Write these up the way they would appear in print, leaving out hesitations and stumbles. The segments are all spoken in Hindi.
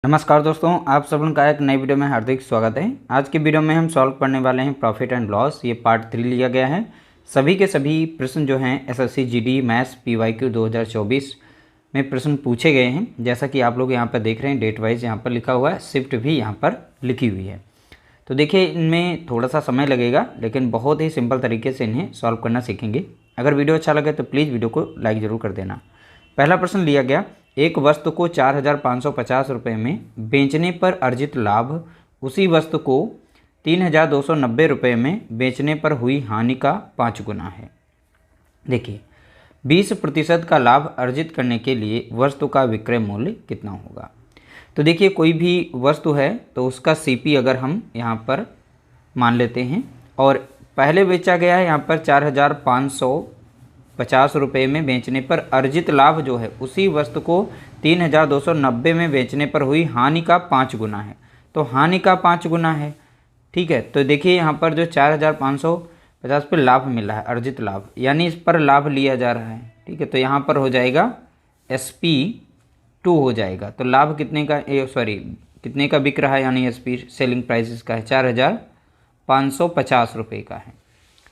नमस्कार दोस्तों, आप सब लोगों का एक नई वीडियो में हार्दिक स्वागत है। आज की वीडियो में हम सॉल्व करने वाले हैं प्रॉफिट एंड लॉस। ये पार्ट 3 लिया गया है। सभी के सभी प्रश्न जो हैं एसएससी जीडी मैथ्स पीवाईक्यू 2024 में प्रश्न पूछे गए हैं। जैसा कि आप लोग यहाँ पर देख रहे हैं, डेट वाइज यहाँ पर लिखा हुआ है, शिफ्ट भी यहाँ पर लिखी हुई है। तो देखिए, इनमें थोड़ा सा समय लगेगा, लेकिन बहुत ही सिंपल तरीके से इन्हें सॉल्व करना सीखेंगे। अगर वीडियो अच्छा लगे तो प्लीज़ वीडियो को लाइक ज़रूर कर देना। पहला प्रश्न लिया गया, एक वस्तु को 4,550 रुपये में बेचने पर अर्जित लाभ उसी वस्तु को 3,290 रुपये में बेचने पर हुई हानि का 5 गुना है। देखिए, 20% का लाभ अर्जित करने के लिए वस्तु का विक्रय मूल्य कितना होगा। तो देखिए, कोई भी वस्तु है तो उसका सीपी अगर हम यहाँ पर मान लेते हैं और पहले बेचा गया है यहाँ पर 4,550 रुपये में बेचने पर अर्जित लाभ जो है उसी वस्तु को 3,290 में बेचने पर हुई हानि का 5 गुना है। तो हानि का 5 गुना है, ठीक है। तो देखिए, यहाँ पर जो 4,550 पे लाभ मिला है, अर्जित लाभ, यानी इस पर लाभ लिया जा रहा है, ठीक है। तो यहाँ पर हो जाएगा SP2 हो जाएगा। तो लाभ कितने का, कितने का बिक रहा है, यानी SP सेलिंग प्राइस इसका है 4,550 रुपये का है,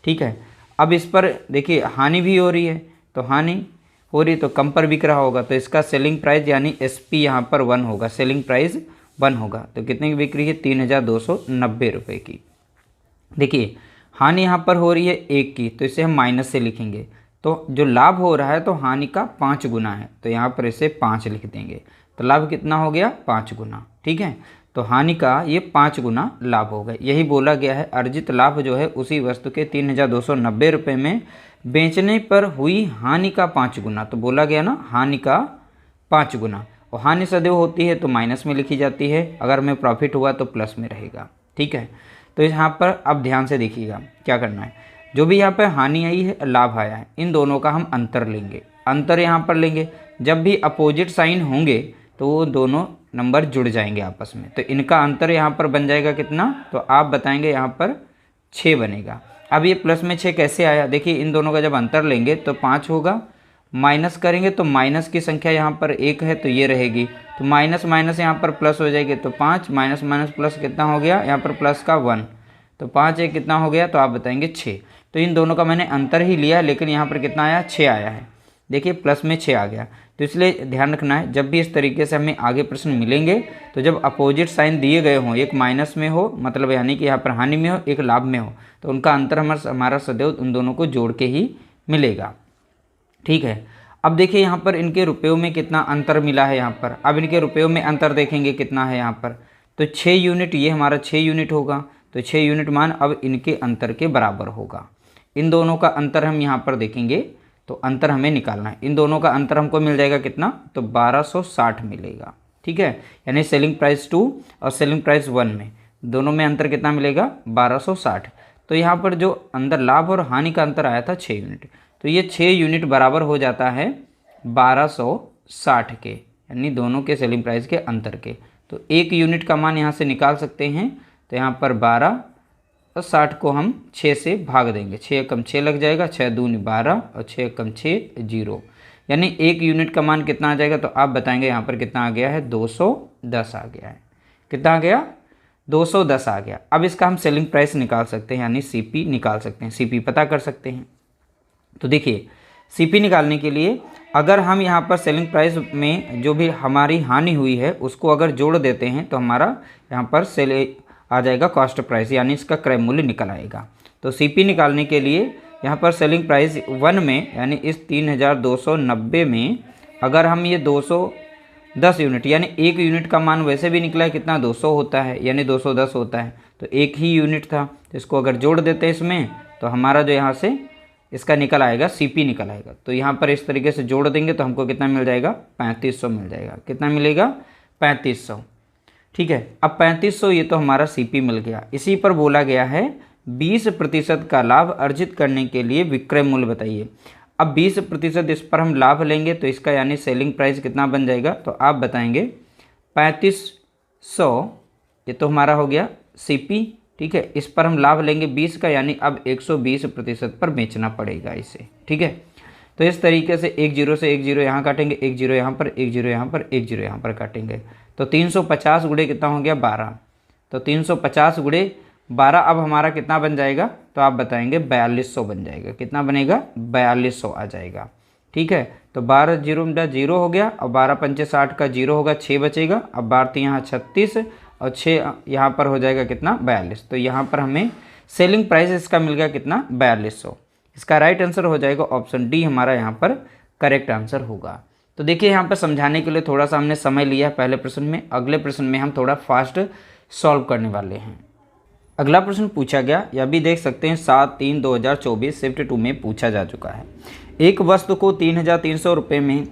ठीक है। अब इस पर देखिए हानि भी हो रही है, तो हानि हो रही है तो कम पर बिक रहा होगा, तो इसका सेलिंग प्राइस यानी SP यहाँ पर 1 होगा, सेलिंग प्राइस 1 होगा। तो कितने की बिक रही है, 3,290 रुपये की। देखिए, हानि यहाँ पर हो रही है 1 की, तो इसे हम माइनस से लिखेंगे। तो जो लाभ हो रहा है तो हानि का 5 गुना है, तो यहाँ पर इसे 5 लिख देंगे। तो लाभ कितना हो गया, 5 गुना, ठीक है। तो हानि का ये 5 गुना लाभ होगा। यही बोला गया है, अर्जित लाभ जो है उसी वस्तु के 3,290 रुपये में बेचने पर हुई हानि का 5 गुना। तो बोला गया ना, हानि का 5 गुना। और हानि सदैव होती है तो माइनस में लिखी जाती है, अगर हमें प्रॉफिट हुआ तो प्लस में रहेगा, ठीक है। तो यहाँ पर अब ध्यान से देखिएगा क्या करना है। जो भी यहाँ पर हानि आई है, लाभ आया है, इन दोनों का हम अंतर लेंगे। अंतर यहाँ पर लेंगे, जब भी अपोजिट साइन होंगे तो वो दोनों नंबर जुड़ जाएंगे आपस में। तो इनका अंतर यहाँ पर बन जाएगा कितना, तो आप बताएंगे यहाँ पर 6 बनेगा। अब ये प्लस में 6 कैसे आया, देखिए इन दोनों का जब अंतर लेंगे तो 5 होगा, माइनस करेंगे तो माइनस की संख्या यहाँ पर 1 है तो ये रहेगी, तो माइनस माइनस यहाँ पर प्लस हो जाएगी। तो 5 माइनस माइनस प्लस कितना हो गया, यहाँ पर प्लस का 1, तो 5 एक कितना हो गया, तो आप बताएंगे 6। तो इन दोनों का मैंने अंतर ही लिया, लेकिन यहाँ पर कितना आया, 6 आया है। देखिए, प्लस में 6 आ गया। तो इसलिए ध्यान रखना है, जब भी इस तरीके से हमें आगे प्रश्न मिलेंगे तो जब अपोजिट साइन दिए गए हों, एक माइनस में हो मतलब यानी कि यहाँ पर हानि में हो, एक लाभ में हो, तो उनका अंतर हमारा सदैव उन दोनों को जोड़ के ही मिलेगा, ठीक है। अब देखिए, यहाँ पर इनके रुपयों में कितना अंतर मिला है यहाँ पर। अब इनके रुपयों में अंतर देखेंगे कितना है यहाँ पर, तो 6 यूनिट, ये हमारा 6 यूनिट होगा। तो 6 यूनिट मान अब इनके अंतर के बराबर होगा। इन दोनों का अंतर हम यहाँ पर देखेंगे, तो अंतर हमें निकालना है। इन दोनों का अंतर हमको मिल जाएगा कितना, तो 1260 मिलेगा, ठीक है। यानी सेलिंग प्राइस 2 और सेलिंग प्राइस 1 में दोनों में अंतर कितना मिलेगा, 1260। तो यहाँ पर जो अंदर लाभ और हानि का अंतर आया था 6 यूनिट, तो ये 6 यूनिट बराबर हो जाता है 1260 के, यानी दोनों के सेलिंग प्राइस के अंतर के। तो 1 यूनिट का मान यहाँ से निकाल सकते हैं। तो यहाँ पर 12 और 60 को हम 6 से भाग देंगे, 6 कम 6 लग जाएगा, 6 दूनी 12 और 6 कम 6 0, यानी 1 यूनिट का मान कितना आ जाएगा, तो आप बताएंगे यहाँ पर कितना आ गया है, 210 आ गया है। कितना आ गया, 210 आ गया। अब इसका हम सेलिंग प्राइस निकाल सकते हैं, यानी CP निकाल सकते हैं, CP पता कर सकते हैं। तो देखिए, CP निकालने के लिए अगर हम यहाँ पर सेलिंग प्राइस में जो भी हमारी हानि हुई है उसको अगर जोड़ देते हैं तो हमारा यहाँ पर आ जाएगा कॉस्ट प्राइस, यानी इसका क्रय मूल्य निकल आएगा। तो CP निकालने के लिए यहाँ पर सेलिंग प्राइस 1 में, यानी इस 3,290 में अगर हम ये 210 यूनिट, यानी 1 यूनिट का मान वैसे भी निकला है कितना, 200 होता है, यानी 210 होता है, तो 1 ही यूनिट था। तो इसको अगर जोड़ देते हैं इसमें, तो हमारा जो यहाँ से इसका निकल आएगा, CP निकल आएगा। तो यहाँ पर इस तरीके से जोड़ देंगे तो हमको कितना मिल जाएगा, 3500 मिल जाएगा। कितना मिलेगा, 3500, ठीक है। अब 3500 ये तो हमारा CP मिल गया। इसी पर बोला गया है 20% का लाभ अर्जित करने के लिए विक्रय मूल्य बताइए। अब 20% इस पर हम लाभ लेंगे तो इसका यानी सेलिंग प्राइस कितना बन जाएगा, तो आप बताएंगे 3500, ये तो हमारा हो गया CP, ठीक है। इस पर हम लाभ लेंगे 20 का, यानी अब 120% पर बेचना पड़ेगा इसे, ठीक है। तो इस तरीके से एक जीरो से एक जीरो यहाँ काटेंगे, एक जीरो यहाँ पर, एक जीरो यहाँ पर, एक जीरो यहाँ पर काटेंगे। तो 350 गुणे कितना हो गया 12, तो 350 गुणे 12 अब हमारा कितना बन जाएगा, तो आप बताएंगे 4200 बन जाएगा। कितना बनेगा 4200 आ जाएगा। ठीक है, तो 12 जीरो मिला 0 हो गया, और 12 पंचे 60 का 0 होगा, 6 बचेगा। अब 12 यहाँ 36 और 6 यहाँ पर हो जाएगा कितना 42। तो यहाँ पर हमें सेलिंग प्राइस इसका मिल गया कितना 4200। इसका राइट आंसर हो जाएगा ऑप्शन डी हमारा यहाँ पर करेक्ट आंसर होगा। तो देखिए यहाँ पर समझाने के लिए थोड़ा सा हमने समय लिया है पहले प्रश्न में, अगले प्रश्न में हम थोड़ा फास्ट सॉल्व करने वाले हैं। अगला प्रश्न पूछा गया, यह भी देख सकते हैं 7/3/2024 शिफ्ट 2 में पूछा जा चुका है। एक वस्तु को 3,300 रुपये में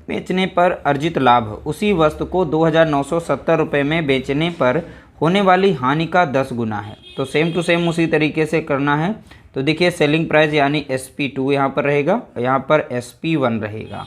बेचने पर अर्जित लाभ उसी वस्तु को 2,970 रुपये में बेचने पर होने वाली हानि का 10 गुना है। तो सेम टू सेम उसी तरीके से करना है। तो देखिए सेलिंग प्राइस यानी SP2 यहाँ पर रहेगा, यहाँ पर SP1 रहेगा।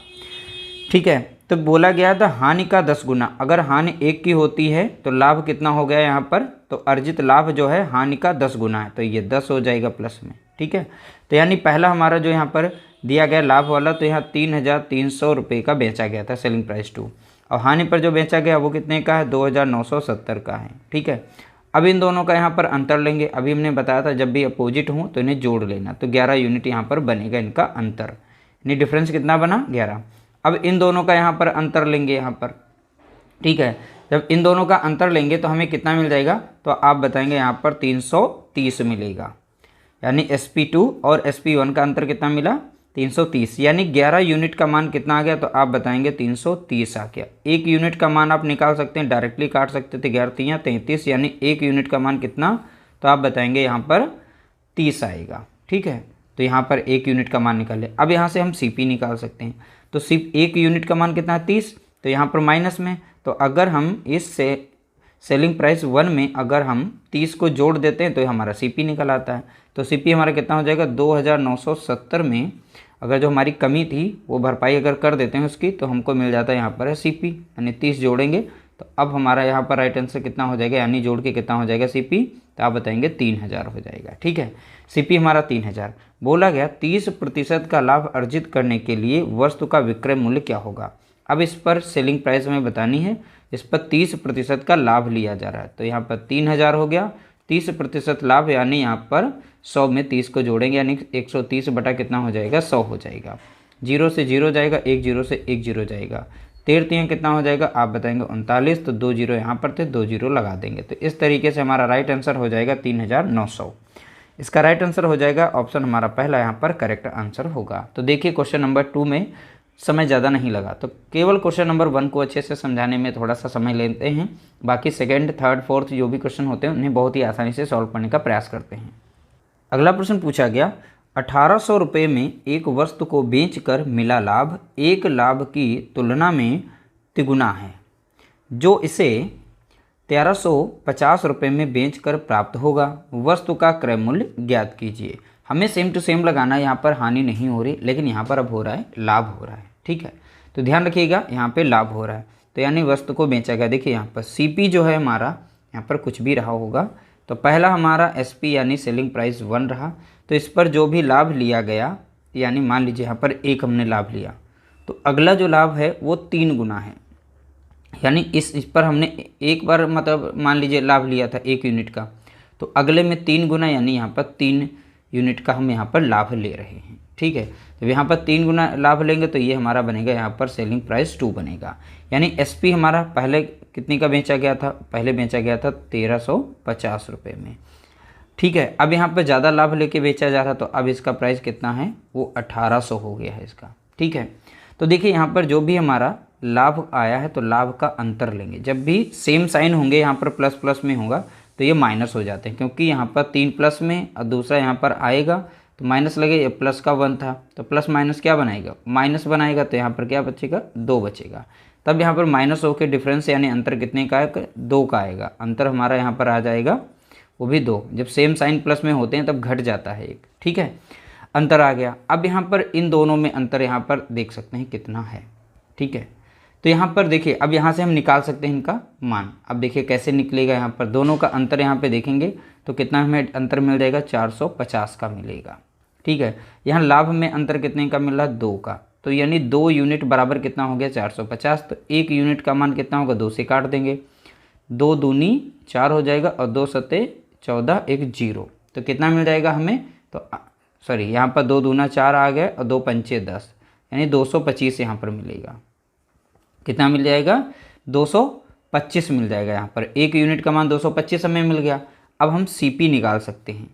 ठीक है, तो बोला गया था हानि का 10 गुना। अगर हानि 1 की होती है तो लाभ कितना हो गया यहाँ पर, तो अर्जित लाभ जो है हानि का 10 गुना है, तो ये 10 हो जाएगा प्लस में। ठीक है, तो यानी पहला हमारा जो यहाँ पर दिया गया लाभ वाला, तो यहाँ 3,300 रुपये का बेचा गया था सेलिंग प्राइस 2, और हानि पर जो बेचा गया वो कितने का है 2,970 का है। ठीक है, अब इन दोनों का यहाँ पर अंतर लेंगे। अभी हमने बताया था जब भी अपोजिट हो तो इन्हें जोड़ लेना, तो 11 यूनिट यहाँ पर बनेगा इनका अंतर, यानी डिफरेंस कितना बना 11। अब इन दोनों का यहाँ पर अंतर लेंगे यहाँ पर। ठीक है, जब इन दोनों का अंतर लेंगे तो हमें कितना मिल जाएगा, तो आप बताएंगे यहाँ पर 330 मिलेगा। यानी SP2 और SP1 का अंतर कितना मिला 330, यानी 11 यूनिट का मान कितना आ गया, तो आप बताएंगे 330 आ गया। 1 यूनिट का मान आप निकाल सकते हैं, डायरेक्टली काट सकते थे, 11 33, यानी 1 यूनिट का मान कितना, तो आप बताएंगे यहाँ पर 30 आएगा। ठीक है, तो यहाँ पर 1 यूनिट का मान निकाले। अब यहाँ से हम CP निकाल सकते हैं, तो सिर्फ 1 यूनिट का मान कितना है 30, तो यहाँ पर माइनस में, तो अगर हम इस सेलिंग प्राइस 1 में अगर हम 30 को जोड़ देते हैं तो हमारा CP निकल आता है। तो CP हमारा कितना हो जाएगा 2,970 में अगर जो हमारी कमी थी वो भरपाई अगर कर देते हैं उसकी, तो हमको मिल जाता है यहाँ पर है CP, यानी 30 जोड़ेंगे तो अब हमारा यहाँ पर राइट आंसर कितना हो जाएगा, यानी जोड़ के कितना हो जाएगा CP, तो आप बताएंगे 3,000 हो जाएगा। ठीक है, CP हमारा 3,000। बोला गया 30% का लाभ अर्जित करने के लिए वस्तु का विक्रय मूल्य क्या होगा। अब इस पर सेलिंग प्राइस हमें बतानी है, इस पर 30% का लाभ लिया जा रहा है, तो यहाँ पर 3,000 हो गया। 30% लाभ यानी यहाँ पर 100 में 30 को जोड़ेंगे, यानी 130 बटा कितना हो जाएगा 100 हो जाएगा। 0 से 0 जाएगा, 1 0 से 1 0 जाएगा, 13 कितना हो जाएगा आप बताएंगे 39, तो 2 0 यहाँ पर थे, 2 0 लगा देंगे। तो इस तरीके से हमारा राइट आंसर हो जाएगा 3,900। इसका राइट आंसर हो जाएगा ऑप्शन हमारा पहला यहाँ पर करेक्ट आंसर होगा। तो देखिए क्वेश्चन नंबर 2 में समय ज़्यादा नहीं लगा, तो केवल क्वेश्चन नंबर 1 को अच्छे से समझाने में थोड़ा सा समय लेते हैं, बाकी सेकंड थर्ड फोर्थ जो भी क्वेश्चन होते हैं उन्हें बहुत ही आसानी से सॉल्व करने का प्रयास करते हैं। अगला प्रश्न पूछा गया 1,800 रुपये में एक वस्तु को बेचकर मिला लाभ एक लाभ की तुलना में तिगुना है, जो इसे 1,350 रुपये में बेचकर प्राप्त होगा। वस्तु का क्रय मूल्य ज्ञात कीजिए। हमें सेम टू सेम लगाना है, यहाँ पर हानि नहीं हो रही, लेकिन यहाँ पर अब हो रहा है लाभ हो रहा है। ठीक है, तो ध्यान रखिएगा यहाँ पे लाभ हो रहा है, तो यानी वस्तु को बेचा गया। देखिए यहाँ पर CP जो है हमारा यहाँ पर कुछ भी रहा होगा, तो पहला हमारा SP यानी सेलिंग प्राइस 1 रहा, तो इस पर जो भी लाभ लिया गया, यानी मान लीजिए यहाँ पर 1 हमने लाभ लिया, तो अगला जो लाभ है वो 3 गुना है। यानी इस पर हमने एक बार मतलब मान लीजिए लाभ लिया था 1 यूनिट का, तो अगले में 3 गुना, यानी यहाँ पर 3 यूनिट का हम यहाँ पर लाभ ले रहे हैं। ठीक है, तो यहाँ पर 3 गुना लाभ लेंगे तो ये हमारा बनेगा यहाँ पर सेलिंग प्राइस 2 बनेगा। यानी SP हमारा पहले कितने का बेचा गया था, पहले बेचा गया था 1,350 रुपये में। ठीक है, अब यहाँ पर ज़्यादा लाभ लेके बेचा जा रहा, तो अब इसका प्राइस कितना है वो 1,800 हो गया है इसका। ठीक है, तो देखिए यहाँ पर जो भी हमारा लाभ आया है तो लाभ का अंतर लेंगे। जब भी सेम साइन होंगे यहाँ पर प्लस प्लस में होगा तो ये माइनस हो जाते हैं, क्योंकि यहाँ पर 3 प्लस में और दूसरा यहाँ पर आएगा तो माइनस लगे, ये प्लस का 1 था तो प्लस माइनस क्या बनाएगा माइनस बनाएगा, तो यहाँ पर क्या बचेगा 2 बचेगा। तब यहाँ पर माइनस हो के डिफरेंस यानी अंतर कितने का है 2 का आएगा। अंतर हमारा यहाँ पर आ जाएगा वो भी 2। जब सेम साइन प्लस में होते हैं तब घट जाता है 1। ठीक है, अंतर आ गया। अब यहाँ पर इन दोनों में अंतर यहाँ पर देख सकते हैं कितना है। ठीक है, तो यहाँ पर देखिए अब यहाँ से हम निकाल सकते हैं इनका मान। अब देखिए कैसे निकलेगा, यहाँ पर दोनों का अंतर यहाँ पे देखेंगे तो कितना हमें अंतर मिल जाएगा 450 का मिलेगा। ठीक है, यहाँ लाभ में अंतर कितने का मिल रहा है 2 का, तो यानी 2 यूनिट बराबर कितना हो गया 450। तो 1 यूनिट का मान कितना होगा, 2 से काट देंगे, 2 दूनी 4 हो जाएगा और 2 सत्ते 14, एक 0। तो कितना मिल जाएगा हमें, तो सॉरी यहाँ पर 2 दूना 4 आ गया और 2 पंचे 10, यानी 225 यहाँ पर मिलेगा। कितना मिल जाएगा, 225 मिल जाएगा। यहाँ पर 1 यूनिट का मान 225 हमें मिल गया। अब हम सीपी निकाल सकते हैं।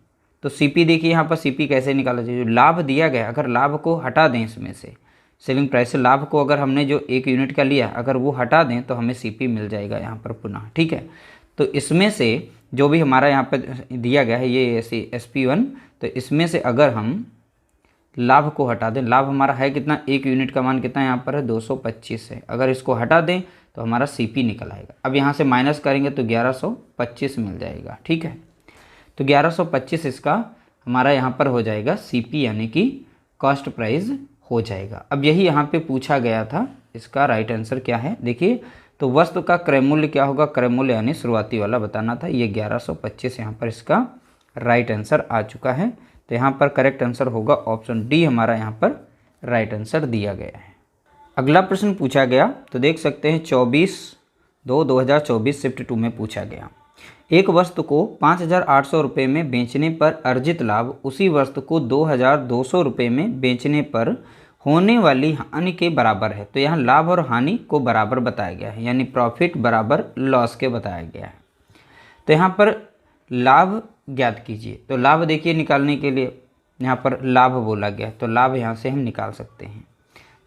तो सीपी देखिए यहाँ पर सीपी कैसे निकाला जाए, जो लाभ दिया गया अगर लाभ को हटा दें इसमें से, सेलिंग प्राइस से लाभ को अगर हमने जो 1 यूनिट का लिया अगर वो हटा दें तो हमें सीपी मिल जाएगा यहाँ पर पुनः। ठीक है, तो इसमें से जो भी हमारा यहाँ पर दिया गया है ये SP1, तो इसमें से अगर हम लाभ को हटा दें, लाभ हमारा है कितना, 1 यूनिट का मान कितना यहाँ पर है 225 है, अगर इसको हटा दें तो हमारा सीपी निकल आएगा। अब यहाँ से माइनस करेंगे तो 1125 मिल जाएगा। ठीक है, तो 1125 इसका हमारा यहाँ पर हो जाएगा सीपी, यानी कि कॉस्ट प्राइस हो जाएगा। अब यही यहाँ पे पूछा गया था, इसका राइट आंसर क्या है देखिए, तो वस्तु का क्रय मूल्य क्या होगा, क्रय मूल्य यानी शुरुआती वाला बताना था, ये 1125 यहाँ पर इसका राइट आंसर आ चुका है। तो यहाँ पर करेक्ट आंसर होगा ऑप्शन डी, हमारा यहाँ पर राइट आंसर दिया गया है। अगला प्रश्न पूछा गया तो देख सकते हैं 24/2/2024 शिफ्ट 2 में पूछा गया, एक वस्तु को 5,800 रुपये में बेचने पर अर्जित लाभ उसी वस्तु को 2,200 रुपये में बेचने पर होने वाली हानि के बराबर है। तो यहाँ लाभ और हानि को बराबर बताया गया है, यानी प्रॉफिट बराबर लॉस के बताया गया है। तो यहाँ पर लाभ ज्ञात कीजिए, तो लाभ देखिए निकालने के लिए यहाँ पर लाभ बोला गया, तो लाभ यहाँ से हम निकाल सकते हैं।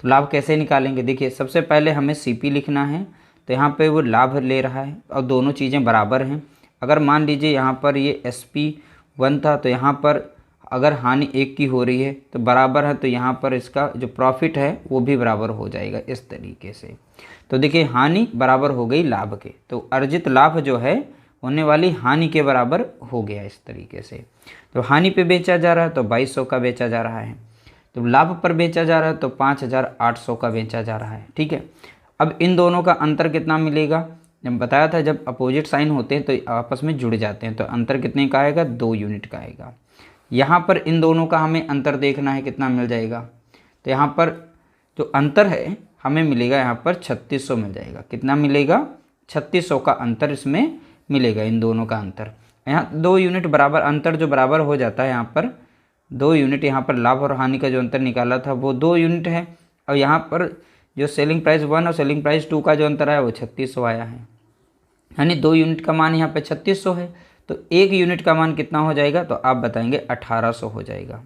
तो लाभ कैसे निकालेंगे, देखिए सबसे पहले हमें सीपी लिखना है, तो यहाँ पे वो लाभ ले रहा है और दोनों चीज़ें बराबर हैं। अगर मान लीजिए यहाँ पर ये SP1 था, तो यहाँ पर अगर हानि 1 की हो रही है तो बराबर है, तो यहाँ पर इसका जो प्रॉफिट है वो भी बराबर हो जाएगा इस तरीके से। तो देखिए हानि बराबर हो गई लाभ के, तो अर्जित लाभ जो है होने वाली हानि के बराबर हो गया इस तरीके से। तो हानि पे बेचा जा रहा है तो 2200 का बेचा जा रहा है, तो लाभ पर बेचा जा रहा है तो 5,800 का बेचा जा रहा है। ठीक है, अब इन दोनों का अंतर कितना मिलेगा, जब बताया था जब अपोजिट साइन होते हैं तो आपस में जुड़ जाते हैं, तो अंतर कितने का आएगा, 2 यूनिट का आएगा। यहाँ पर इन दोनों का हमें अंतर देखना है कितना मिल जाएगा, तो यहाँ पर जो अंतर है हमें मिलेगा यहाँ पर 3600 मिल जाएगा। कितना मिलेगा, 3600 का अंतर इसमें मिलेगा, इन दोनों का अंतर। यहाँ 2 यूनिट बराबर, अंतर जो बराबर हो जाता है यहाँ पर 2 यूनिट, यहाँ पर लाभ और हानि का जो अंतर निकाला था वो 2 यूनिट है, और यहाँ पर जो सेलिंग प्राइस 1 और सेलिंग प्राइस 2 का जो अंतर आया वो 3600 आया है, यानी 2 यूनिट का मान यहाँ पे 3600 है। तो 1 यूनिट का मान कितना हो जाएगा, तो आप बताएंगे 1800 हो जाएगा,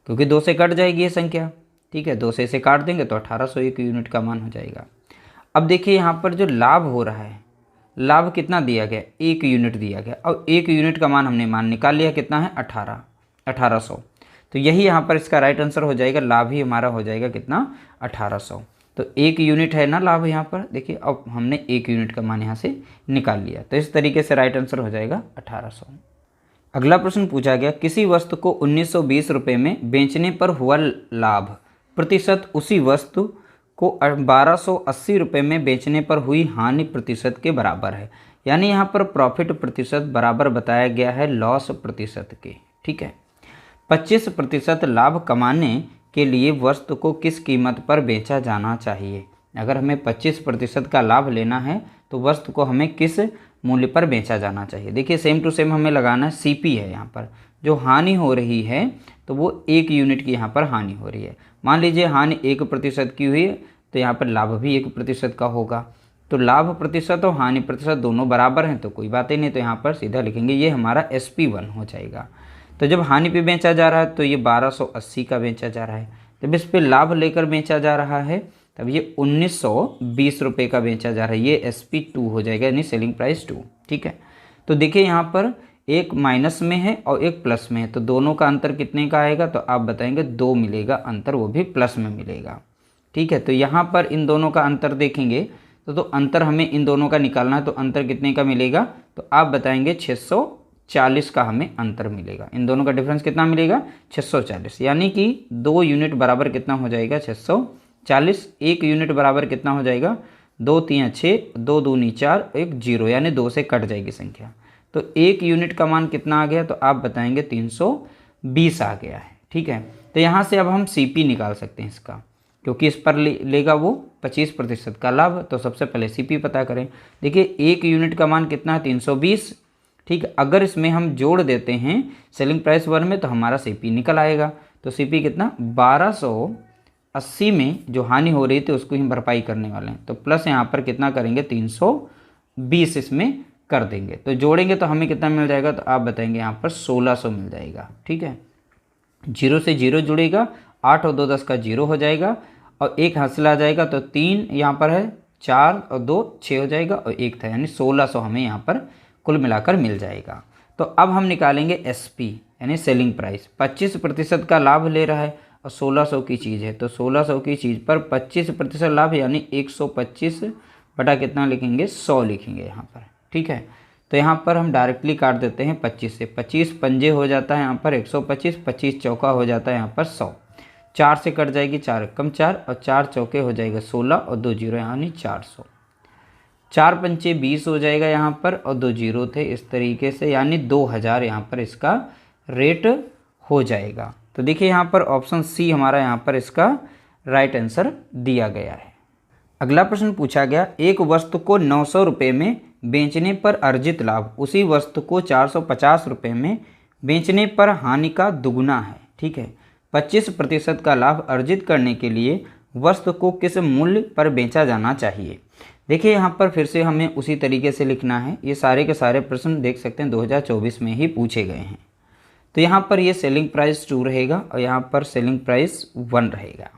क्योंकि 2 से कट जाएगी ये संख्या। ठीक है, 2 से इसे काट देंगे तो 1800 1 यूनिट का मान हो जाएगा। अब देखिए यहाँ पर जो लाभ हो रहा है, लाभ कितना दिया गया, 1 यूनिट दिया गया, और 1 यूनिट का मान हमने मान निकाल लिया, कितना है 1800। तो यही यहाँ पर इसका राइट आंसर हो जाएगा, लाभ ही हमारा हो जाएगा कितना, 1800। तो 1 यूनिट है ना लाभ यहाँ पर, देखिए अब हमने 1 यूनिट का मान यहाँ से निकाल लिया, तो इस तरीके से राइट आंसर हो जाएगा 1800। अगला प्रश्न पूछा गया, किसी वस्तु को 1920 रुपये में बेचने पर हुआ लाभ प्रतिशत उसी वस्तु को 1280 रुपये में बेचने पर हुई हानि प्रतिशत के बराबर है। यानी यहाँ पर प्रॉफिट प्रतिशत बराबर बताया गया है लॉस प्रतिशत के। ठीक है, 25% लाभ कमाने के लिए वस्तु को किस कीमत पर बेचा जाना चाहिए। अगर हमें 25% का लाभ लेना है तो वस्तु को हमें किस मूल्य पर बेचा जाना चाहिए। देखिए सेम टू सेम हमें लगाना है, सीपी है यहाँ पर, जो हानि हो रही है तो वो 1 यूनिट की यहाँ पर हानि हो रही है। मान लीजिए हानि 1% की हुई है तो यहाँ पर लाभ भी 1% का होगा। तो लाभ प्रतिशत और हानि प्रतिशत दोनों बराबर हैं तो कोई बात ही नहीं, तो यहाँ पर सीधा लिखेंगे ये हमारा SP1 हो जाएगा। तो जब हानि पे बेचा जा रहा है तो ये 1280 का बेचा जा रहा है, जब इस पे लाभ लेकर बेचा जा रहा है तब ये 1920 रुपये का बेचा जा रहा है, ये SP2 हो जाएगा, यानी सेलिंग प्राइस 2। ठीक है, तो देखिए यहाँ पर एक माइनस में है और एक प्लस में है, तो दोनों का अंतर कितने का आएगा, तो आप बताएंगे 2 मिलेगा अंतर, वो भी प्लस में मिलेगा। ठीक है, तो यहाँ पर इन दोनों का अंतर देखेंगे तो अंतर हमें इन दोनों का निकालना है, तो अंतर कितने का मिलेगा, तो आप बताएंगे 640 का हमें अंतर मिलेगा। इन दोनों का डिफरेंस कितना मिलेगा, 640, यानी कि 2 यूनिट बराबर कितना हो जाएगा, 640। 1 यूनिट बराबर कितना हो जाएगा, 2 3 6, 2 दूनी 4, 1 0, यानी 2 से कट जाएगी संख्या। तो 1 यूनिट का मान कितना आ गया, तो आप बताएंगे 320 आ गया है। ठीक है, तो यहाँ से अब हम सीपी निकाल सकते हैं इसका। क्योंकि इस पर लेगा वो 25% का लाभ। तो सबसे पहले सीपी पता करें। देखिए 1 यूनिट का मान कितना है 320, ठीक है। अगर इसमें हम जोड़ देते हैं सेलिंग प्राइस 1 में तो हमारा सीपी निकल आएगा। तो सीपी कितना 1280 में जो हानि हो रही थी उसको ही भरपाई करने वाले हैं। तो प्लस यहाँ पर कितना करेंगे 320 इसमें कर देंगे। तो जोड़ेंगे तो हमें कितना मिल जाएगा, तो आप बताएंगे यहाँ पर 1600 मिल जाएगा, ठीक है। 0 से 0 जुड़ेगा, 8 और 2 10 का 0 हो जाएगा और 1 हासिल आ जाएगा। तो 3 यहाँ पर है, 4 और 2 6 हो जाएगा और 1 था, यानी 1600 हमें यहाँ पर कुल मिलाकर मिल जाएगा। तो अब हम निकालेंगे एसपी यानी सेलिंग प्राइस। 25% का लाभ ले रहा है और 1600 की चीज़ है, तो 1600 की चीज़ पर 25% लाभ यानी 125 बटा कितना लिखेंगे 100 लिखेंगे यहाँ पर, ठीक है। तो यहाँ पर हम डायरेक्टली काट देते हैं 25 से, 25 पंजे हो जाता है यहाँ पर 125, 25 चौका हो जाता है यहाँ पर 100, 4 से कट जाएगी 4 कम 4 और 4 चौके हो जाएगा 16 और 2 जीरो यानी 400, 4 पंचे 20 हो जाएगा यहाँ पर और 2 जीरो थे, इस तरीके से यानी 2000 यहाँ पर इसका रेट हो जाएगा। तो देखिए यहाँ पर ऑप्शन सी हमारा यहाँ पर इसका राइट आंसर दिया गया है। अगला प्रश्न पूछा गया, एक वस्तु को 900 रुपये में बेचने पर अर्जित लाभ उसी वस्तु को 450 रुपये में बेचने पर हानि का दुगुना है, ठीक है। 25% का लाभ अर्जित करने के लिए वस्तु को किस मूल्य पर बेचा जाना चाहिए। देखिए यहाँ पर फिर से हमें उसी तरीके से लिखना है। ये सारे के सारे प्रश्न देख सकते हैं 2024 में ही पूछे गए हैं। तो यहाँ पर ये सेलिंग प्राइस 2 रहेगा और यहाँ पर सेलिंग प्राइस 1 रहेगा।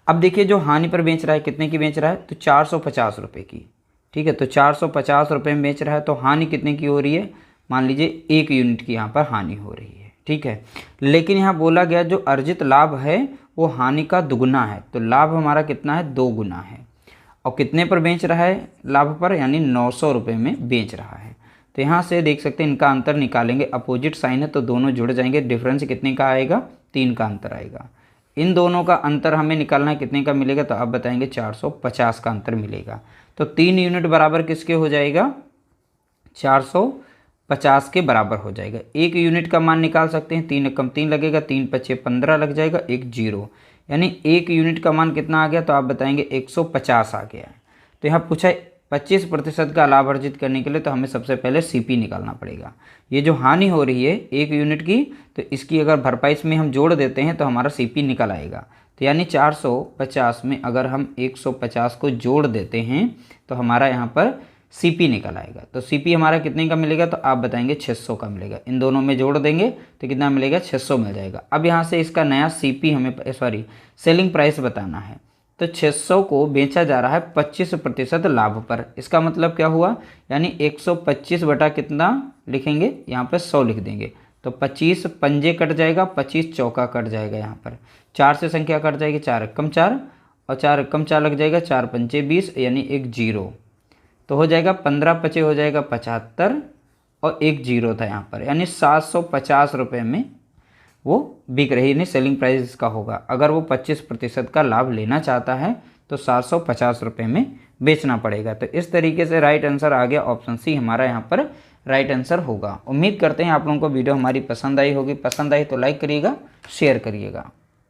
अब देखिए जो हानि पर बेच रहा है कितने की बेच रहा है, तो 450 रुपये की, ठीक है। तो 450 रुपये में बेच रहा है तो हानि कितने की हो रही है, मान लीजिए 1 यूनिट की यहाँ पर हानि हो रही है, ठीक है। लेकिन यहाँ बोला गया जो अर्जित लाभ है वो हानि का दुगुना है, तो लाभ हमारा कितना है 2 गुना है। और कितने पर बेच रहा है लाभ पर, यानी 900 रुपये में बेच रहा है। तो यहाँ से देख सकते हैं इनका अंतर निकालेंगे, अपोजिट साइन है तो दोनों जुड़ जाएंगे। डिफरेंस कितने का आएगा 3 का अंतर आएगा। इन दोनों का अंतर हमें निकालना है कितने का मिलेगा, तो आप बताएंगे 450 का अंतर मिलेगा। तो 3 यूनिट बराबर किसके हो जाएगा 450 के बराबर हो जाएगा। 1 यूनिट का मान निकाल सकते हैं, 3 कम 3 लगेगा, 3 पचे 15 लग जाएगा, 1 जीरो, यानी 1 यूनिट का मान कितना आ गया, तो आप बताएंगे 150 आ गया है। तो यहाँ पूछा 25% का लाभ अर्जित करने के लिए तो हमें सबसे पहले सीपी निकालना पड़ेगा। ये जो हानि हो रही है 1 यूनिट की, तो इसकी अगर भरपाई इसमें हम जोड़ देते हैं तो हमारा सीपी निकल आएगा। तो यानी 450 में अगर हम 150 को जोड़ देते हैं तो हमारा यहाँ पर सीपी निकल आएगा। तो सीपी हमारा कितने का मिलेगा, तो आप बताएंगे 600 का मिलेगा। इन दोनों में जोड़ देंगे तो कितना मिलेगा 600 मिल जाएगा। अब यहाँ से इसका नया सीपी हमें सेलिंग प्राइस बताना है। तो 600 को बेचा जा रहा है 25% लाभ पर। इसका मतलब क्या हुआ, यानी 125 बटा कितना लिखेंगे, यहाँ पर 100 लिख देंगे। तो 25 पंजे कट जाएगा, 25 चौका कट जाएगा, यहाँ पर 4 से संख्या कट जाएगी, 4 कम 4 और 4 कम 4 लग जाएगा, 4 पंचे 20 यानी 1 जीरो। तो हो जाएगा 15 पचे हो जाएगा 75 और 1 जीरो था यहाँ पर, यानी 750 रुपये में वो बिक रही, यानी सेलिंग प्राइस इसका होगा। अगर वो 25% का लाभ लेना चाहता है तो 750 रुपये में बेचना पड़ेगा। तो इस तरीके से राइट आंसर आ गया, ऑप्शन सी हमारा यहाँ पर राइट आंसर होगा। उम्मीद करते हैं आप लोगों को वीडियो हमारी पसंद आई होगी। पसंद आई तो लाइक करिएगा, शेयर करिएगा।